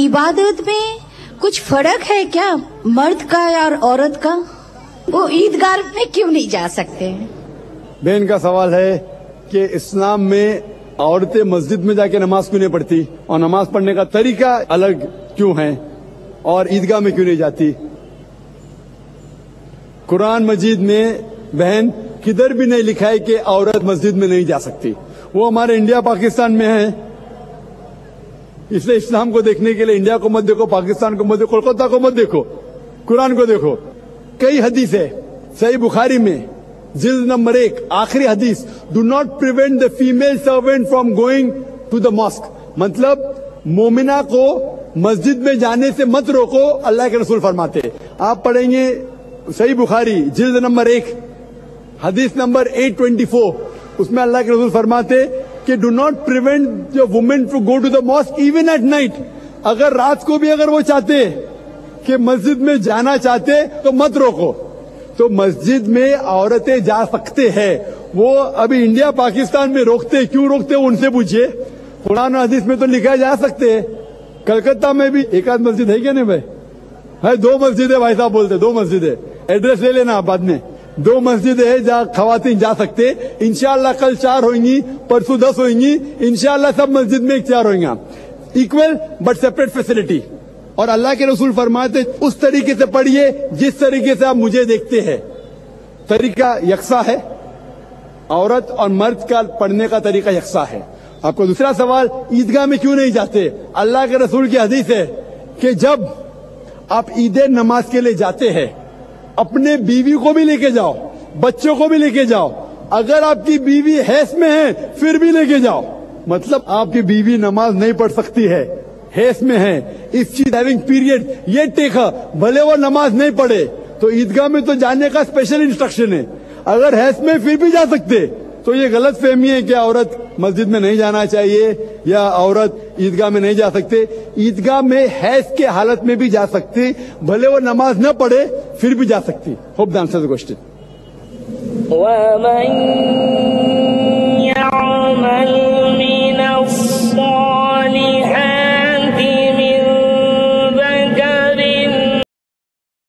इबादत में कुछ फर्क है क्या मर्द का और औरत का? वो ईदगाह में क्यों नहीं जा सकते? बहन का सवाल है कि इस्लाम में औरतें मस्जिद में जाके नमाज क्यों नहीं पढ़ती और नमाज पढ़ने का तरीका अलग क्यों है और ईदगाह में क्यों नहीं जाती? कुरान मजीद में बहन किधर भी नहीं लिखा है कि औरत मस्जिद में नहीं जा सकती। वो हमारे इंडिया पाकिस्तान में है, इसलिए इस्लाम को देखने के लिए इंडिया को मत देखो, पाकिस्तान को मत देखो, कोलकाता को मत देखो, कुरान को देखो। कई हदीस है सही बुखारी में जिल्द नंबर 1 आखिरी हदीस, do not prevent the female servant from going to the mosque, मतलब मोमिना को मस्जिद में जाने से मत रोको, अल्लाह के रसूल फरमाते। आप पढ़ेंगे सही बुखारी जिल्द नंबर 1 हदीस नंबर 824, उसमें अल्लाह के रसूल फरमाते कि do not prevent your women to go to the mosque even at night. अगर रात को भी अगर वो चाहते कि मस्जिद में जाना चाहते तो मत रोको। तो मस्जिद में औरतें जा सकते हैं। वो अभी इंडिया पाकिस्तान में रोकते, क्यों रोकते उनसे पूछिए। कुरान और हदीस में तो लिखा जा सकते हैं। कलकत्ता में भी एक आध मस्जिद है क्या नहीं भाई? है, 2 मस्जिद है भाई साहब बोलते, 2 मस्जिद है। एड्रेस ले लेना बाद में। 2 मस्जिद है जहाँ खवातीन जा सकते। इंशाअल्लाह कल 4 होंगी, परसों 10 होंगी, इंशाअल्लाह सब मस्जिद में 4 होंगे। Equal but separate facility. और अल्लाह के रसूल फरमाते उस तरीके से पढ़िए जिस तरीके से आप मुझे देखते हैं। तरीका यकसा है, औरत और मर्द का पढ़ने का तरीका यकसा है। आपको दूसरा सवाल, ईदगाह में क्यों नहीं जाते? अल्लाह के रसूल की हदीस है कि जब आप ईद नमाज के लिए जाते हैं, अपने बीवी को भी लेके जाओ, बच्चों को भी लेके जाओ। अगर आपकी बीवी हैस में है फिर भी लेके जाओ, मतलब आपकी बीवी नमाज नहीं पढ़ सकती है, हैस में है, if she is having period, ये टेक भले वो नमाज नहीं पढ़े तो ईदगाह में तो जाने का स्पेशल इंस्ट्रक्शन है। अगर हैस में फिर भी जा सकते, तो ये गलत फहमी है कि औरत मस्जिद में नहीं जाना चाहिए या औरत ईदगाह में नहीं जा सकते। ईदगाह में हैस के हालत में भी जा सकती, भले वो नमाज न पढ़े फिर भी जा सकती। Hope the answer the question.